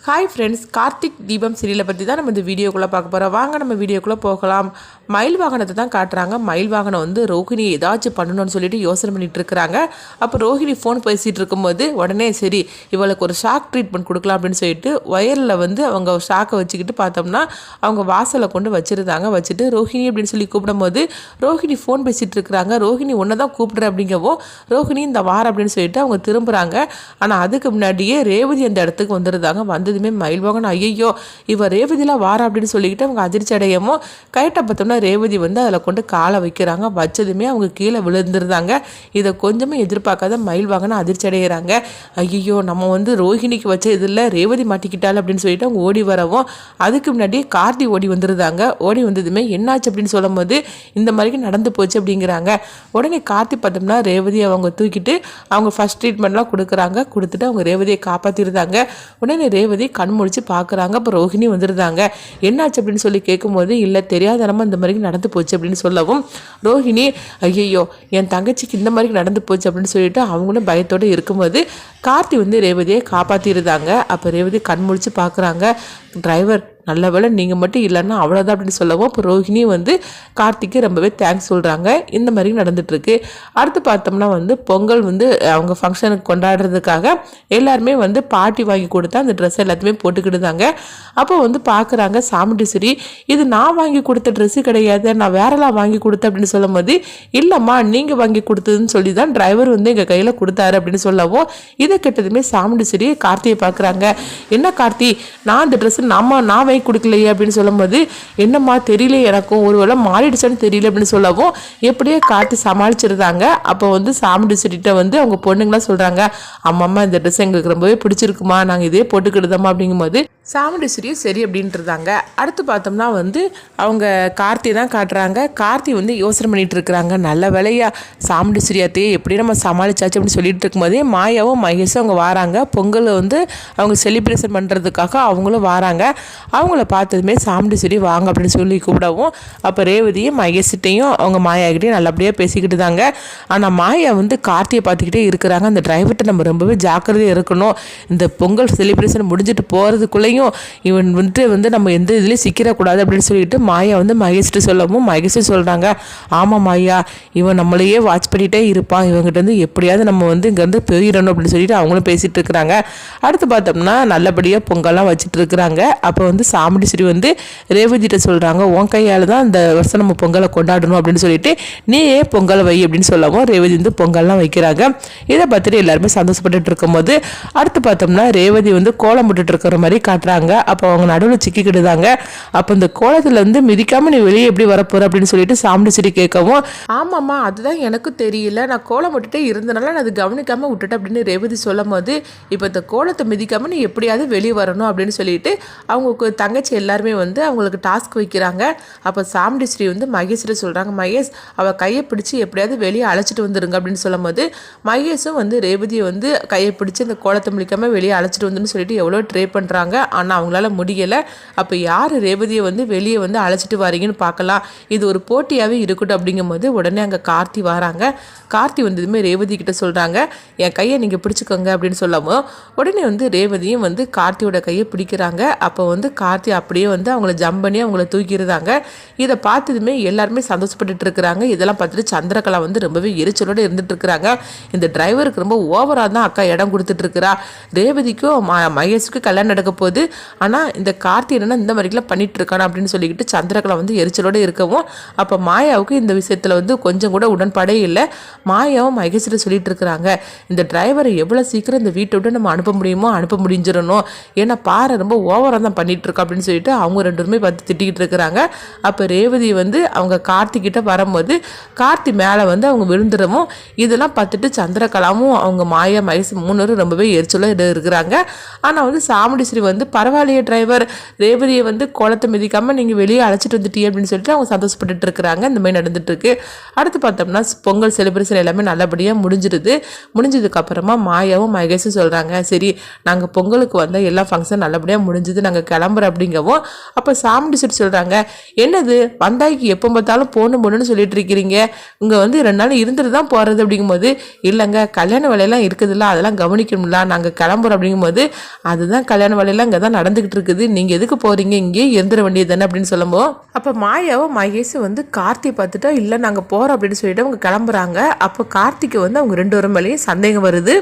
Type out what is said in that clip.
Hi friends, Karthik தீபம் சீரியலை பற்றி தான் நம்ம இந்த வீடியோக்குள்ளே பார்க்க போகிறோம். வாங்க நம்ம வீடியோக்குள்ளே போகலாம். மயில் வாகனத்தை தான் காட்டுறாங்க. மயில் வாகனம் வந்து ரோஹிணி ஏதாச்சும் பண்ணணும்னு சொல்லிட்டு யோசனை பண்ணிட்டு இருக்கிறாங்க. அப்போ ரோஹிணி ஃபோன் பேசிகிட்டு இருக்கும்போது உடனே சரி இவளுக்கு ஒரு ஷாக் ட்ரீட்மெண்ட் கொடுக்கலாம் அப்படின்னு சொல்லிட்டு ஒயரில் வந்து அவங்க ஷாக்கை வச்சுக்கிட்டு பார்த்தோம்னா அவங்க வாசலை கொண்டு வச்சுருந்தாங்க. வச்சுட்டு ரோஹிணி அப்படின்னு சொல்லி கூப்பிடும்போது ரோஹிணி ஃபோன் பேசிகிட்டு இருக்கிறாங்க. ரோஹிணி ஒன்று தான் கூப்பிட்றேன் அப்படிங்கவும் ரோஹிணி இந்த வாரம் அப்படின்னு சொல்லிட்டு அவங்க திரும்புகிறாங்க. ஆனால் அதுக்கு முன்னாடியே ரேவதி அந்த இடத்துக்கு வந்துருந்தாங்க. வந்ததுமே மயில் வாகனம் ஐயோ இவ ரேவதிலாம் வாரா அப்படின்னு சொல்லிக்கிட்டு அவங்க அதிர்ச்சி அடையவும் கைட்ட பார்த்தோம்னா ரேவதி வந்து அதில் கொண்டு காலை வைக்கிறாங்க. வச்சதுமே அவங்க கீழே விழுந்துருந்தாங்க. இதை கொஞ்சமே எதிர்பார்க்காத மயில் வாகனம் அதிர்ச்சி அடைகிறாங்க. ஐயோ நம்ம வந்து ரோஹிணிக்கு வச்ச இதில் ரேவதி மாட்டிக்கிட்டாள் அப்படின்னு சொல்லிட்டு அவங்க ஓடி வரவும் அதுக்கு முன்னாடி கார்த்தி ஓடி வந்துருந்தாங்க. ஓடி வந்ததுமே என்னாச்சு அப்படின்னு சொல்லும் போது இந்த மாதிரி நடந்து போச்சு அப்படிங்கிறாங்க. உடனே கார்த்தி பார்த்தோம்னா ரேவதியை அவங்க தூக்கிட்டு அவங்க ஃபர்ஸ்ட் ட்ரீட்மெண்ட்லாம் கொடுக்குறாங்க. கொடுத்துட்டு அவங்க ரேவதியை காப்பாற்றிருந்தாங்க. உடனே ரேவதி கண் முடிச்சு பார்க்குறாங்க. அப்போ ரோஹிணி வந்துருந்தாங்க. என்னாச்சு அப்படின்னு சொல்லி கேட்கும்போது இல்லை தெரியாதனமா இந்த மாதிரி நடந்து போச்சு அப்படின்னு சொல்லவும் ரோஹிணி ஐயோ என் தங்கச்சிக்கு இந்த மாதிரி நடந்து போச்சு அப்படின்னு சொல்லிட்டு அவங்களும் பயத்தோடு இருக்கும்போது கார்த்தி வந்து ரேவதியை காப்பாற்றிருந்தாங்க. அப்போ ரேவதி கண் முடிச்சு பார்க்குறாங்க. டிரைவர் நல்ல வேலை நீங்கள் மட்டும் இல்லைன்னா அவ்வளோதான் அப்படின்னு சொல்லவும் இப்போ ரோஹிணி வந்து கார்த்திக்கு ரொம்பவே தேங்க்ஸ் சொல்கிறாங்க. இந்த மாதிரி நடந்துகிட்ருக்கு. அடுத்து பார்த்தோம்னா வந்து பொங்கல் வந்து அவங்க ஃபங்க்ஷனுக்கு கொண்டாடுறதுக்காக எல்லாருமே வந்து பார்ட்டி வாங்கி கொடுத்தா அந்த ட்ரெஸ் எல்லாத்தையுமே போட்டுக்கிட்டுதாங்க. அப்போ வந்து பார்க்குறாங்க சாமுண்டீஸ்வரி இது நான் வாங்கி கொடுத்த ட்ரெஸ்ஸு கிடையாது, நான் வேறெல்லாம் வாங்கி கொடுத்தேன் அப்படின்னு சொல்லும் போது இல்லைம்மா நீங்கள் வாங்கி கொடுத்ததுன்னு சொல்லி தான் டிரைவர் வந்து எங்கள் கையில் கொடுத்தாரு அப்படின்னு சொல்லவும் இதை கெட்டதுமே சாமுண்டீஸ்வரி கார்த்தியை பார்க்குறாங்க. என்ன கார்த்தி நான் அந்த ட்ரெஸ்ஸு நான் வாங்கி கொடுக்கலையே அப்படின்னு சொல்லும் போது என்னம்மா தெரியல எனக்கும் ஒருவேளை மாறிடுச்சான்னு தெரியல அப்படின்னு சொல்லவும் எப்படியே கார்த்தி சமாளிச்சிருந்தாங்க. அப்போ வந்து சாமுண்டீஸ்வரிட்ட வந்து அவங்க பொண்ணுங்களாம் சொல்கிறாங்க அம்மா இந்த ட்ரெஸ் எங்களுக்கு ரொம்பவே பிடிச்சிருக்குமா நாங்கள் இதே போட்டுக்கிடுதோமா அப்படிங்கும்போது சாமுண்டீஸ்வரியும் சரி அப்படின்ட்டுருந்தாங்க. அடுத்து பார்த்தோம்னா வந்து அவங்க கார்த்தி தான் காட்டுறாங்க. கார்த்தி வந்து யோசனை பண்ணிட்டு இருக்கிறாங்க. நல்ல வேலையா சாமுண்டீஸ்வரியாத்தையே எப்படி நம்ம சமாளிச்சாச்சு அப்படின்னு சொல்லிட்டு இருக்கும்போதே மாயாவும் மகேஷும் அவங்க வராங்க. பொங்கல் வந்து அவங்க செலிப்ரேஷன் பண்ணுறதுக்காக அவங்களும் வராங்க. அவங்கள பார்த்ததுமே சாமுண்டீஸ்வரி வாங்க அப்படின்னு சொல்லி கூப்பிடவும் அப்போ ரேவதியும் மகேஷ்கிட்டையும் அவங்க மாயாக்கிட்டையும் நல்லபடியாக பேசிக்கிட்டு தாங்க. ஆனால் மாயா வந்து கார்த்தியை பார்த்துக்கிட்டே இருக்கிறாங்க. அந்த டிரைவர்கிட்ட நம்ம ரொம்பவே ஜாக்கிரதையாக இருக்கணும். இந்த பொங்கல் செலிப்ரேஷன் முடிஞ்சிட்டு போகிறதுக்குள்ளேயும் இவன் வந்து நம்ம எந்த இதுலேயும் சிக்கிடக்கூடாது அப்படின்னு சொல்லிட்டு மாயா வந்து மகேஷ்ட்டு சொல்லவும் மகேஷ் சொல்கிறாங்க ஆமாம் மாயா இவன் நம்மளையே வாட்ச் பண்ணிகிட்டே இருப்பான், இவங்ககிட்ட வந்து எப்படியாவது நம்ம வந்து இங்கேருந்து போயிடணும் அப்படின்னு சொல்லிட்டு அவங்களும் பேசிகிட்டு இருக்கிறாங்க. அடுத்து பார்த்தோம்னா நல்லபடியாக பொங்கல்லாம் வச்சுட்டு இருக்கிறாங்க. அப்போ வந்து சாமுண்டீஸ்வரி வந்து ரேவதிட்ட சொல்கிறாங்க உன் கையால் தான் இந்த வருஷம் நம்ம பொங்கலை கொண்டாடணும் அப்படின்னு சொல்லிட்டு நீயே பொங்கலை வை அப்படின்னு சொல்லவும் ரேவதி வந்து பொங்கல்லாம் வைக்கிறாங்க. இதை பார்த்துட்டு எல்லாருமே சந்தோஷப்பட்டு இருக்கும்போது அடுத்து பார்த்தோம்னா ரேவதி வந்து கோலம் போட்டுட்டு இருக்கிற மாதிரி காட்டுறாங்க. அப்போ அவங்க நடுவில் சிக்கிக்கிட்டுதாங்க. அப்போ இந்த கோலத்தில் வந்து மிதிக்காமல் நீ வெளியே எப்படி வரப்போற அப்படின்னு சொல்லிட்டு சாமுண்டீஸ்வரி கேட்கவும் ஆமாம்மா அதுதான் எனக்கும் தெரியல, நான் கோலம் போட்டுட்டே இருந்தனால நான் அது கவனிக்காமல் விட்டுட்டேன் அப்படின்னு ரேவதி சொல்லும் போது இப்போ இந்த கோலத்தை மிதிக்காமல் நீ எப்படியாவது வெளியே வரணும் அப்படின்னு சொல்லிட்டு அவங்க தங்கச்சி எல்லாருமே வந்து அவங்களுக்கு டாஸ்க் வைக்கிறாங்க. அப்போ சாமுண்டீஸ்வரி வந்து மகேஷ்கிட்ட சொல்கிறாங்க மகேஷ் அவள் கையை பிடிச்சி எப்படியாவது வெளியே அழைச்சிட்டு வந்துருங்க அப்படின்னு சொல்லும் போது மகேஷும் வந்து ரேவதியை வந்து கையை பிடிச்சி இந்த கோலத்தை முடிக்காமல் வெளியே அழைச்சிட்டு வந்துன்னு சொல்லிட்டு எவ்வளோ ட்ரை பண்ணுறாங்க. ஆனால் அவங்களால முடியலை. அப்போ யார் ரேவதியை வந்து வெளியே வந்து அழைச்சிட்டு வரீங்கன்னு பார்க்கலாம், இது ஒரு போட்டியாகவே இருக்கட்டும் அப்படிங்கும்போது உடனே அங்கே கார்த்தி வராங்க. கார்த்தி வந்ததுமே ரேவதி கிட்ட சொல்கிறாங்க என் கையை நீங்கள் பிடிச்சிக்கோங்க அப்படின்னு சொல்லவும் உடனே வந்து ரேவதியும் வந்து கார்த்தியோட கையை பிடிக்கிறாங்க. அப்போ வந்து கார்த்தி அப்படியே வந்து அவங்கள ஜம்ப் பண்ணி அவங்கள தூக்கிடுறாங்க. இதை பார்த்ததுமே எல்லாருமே சந்தோஷப்பட்டுட்டு இருக்கிறாங்க. இதெல்லாம் பார்த்துட்டு சந்திரகலா வந்து ரொம்பவே எரிச்சலோடு இருந்துட்டு இருக்கிறாங்க. இந்த டிரைவருக்கு ரொம்ப ஓவராக தான் அக்கா இடம் கொடுத்துட்டு இருக்கிறா. ரேவதிக்கும் மகேஷுக்கும் கல்யாணம் நடக்க போகுது, ஆனால் இந்த கார்த்தி என்னன்னா இந்த மாதிரிலாம் பண்ணிட்டு இருக்கானா அப்படின்னு சொல்லிக்கிட்டு சந்திரகலா வந்து எரிச்சலோடு இருக்கவும் அப்போ மாயாவுக்கு இந்த விஷயத்தில் வந்து கொஞ்சம் கூட உடன்பாடே இல்லை. மாயாவும் மகேஷ்கிட்ட சொல்லிட்டு இருக்கிறாங்க இந்த டிரைவரை எவ்வளோ சீக்கிரம் இந்த வீட்டை விட்டு நம்ம அனுப்ப முடியுமோ அனுப்ப முடிஞ்சிடணும், ஏன்னா பாரு ரொம்ப ஓவராக தான் பண்ணிட்டு இருக்கா அப்படின்னு சொல்லிட்டு அவங்க ரெண்டு பேருமே பார்த்து திட்டிக்கிட்டு இருக்கிறாங்க. அப்போ ரேவதி வந்து அவங்க கார்த்திகிட்ட வரும்போது கார்த்தி மேலே வந்து அவங்க விழுந்துடவும் இதெல்லாம் பார்த்துட்டு சந்திரகலாவும் அவங்க மாயா மகேஷ் மூணு ரொம்பவே எரிச்சலாக இருக்கிறாங்க. ஆனால் வந்து சாமுண்டீஸ்வரி வந்து பரவாயில்லையே டிரைவர் ரேவதியை வந்து கோலத்தை மிதிக்காமல் நீங்கள் வெளியே அழைச்சிட்டு வந்துட்டீங்க அப்படின்னு சொல்லிட்டு அவங்க சந்தோஷப்பட்டுட்டு இருக்கிறாங்க. இந்த மாதிரி நடந்துட்டு இருக்கு. அடுத்து பார்த்தோம்னா பொங்கல் செலிப்ரேஷன் எல்லாமே நல்லபடியாக முடிஞ்சிடுது. முடிஞ்சதுக்கப்புறமா மாயாவும் மகேஷும் சொல்கிறாங்க சரி நாங்கள் பொங்கலுக்கு வந்த எல்லா ஃபங்க்ஷன் நல்லபடியாக முடிஞ்சது நாங்கள் கிளம்புறோம் அப்படிங்கவும் அப்போ சாமுண்டீஸ்வரி சொல்கிறாங்க என்னது வந்தாய்க்கு எப்போ பார்த்தாலும் போகணும்னு சொல்லிட்டு இருக்கிறீங்க, இங்கே வந்து 2 நாள் இருந்துட்டு தான் போகிறது அப்படிங்கும்போது இல்லைங்க கல்யாண வேலையெல்லாம் இருக்குதுல்ல அதெல்லாம் கவனிக்கணும்ல நாங்கள் கிளம்புறோம் அப்படிங்கும்போது அதுதான் கல்யாண வேலையெல்லாம் இங்கே தான் நடந்துகிட்டு இருக்குது, நீங்கள் எதுக்கு போகிறீங்க, இங்கேயே இருந்துட வேண்டியது தானே அப்படின்னு சொல்லும்போது அப்போ மாயாவும் மகேஷ் வந்து கார்த்தி பார்த்துட்டா இல்லை நாங்கள் போகிறோம் அப்படின்னு சொல்லிட்டு அவங்க கிளம்புறாங்க. அப்போ கார்த்திக்கு வந்து அவங்க 2 பேரும் மேலேயும் சந்தேகம் வருது.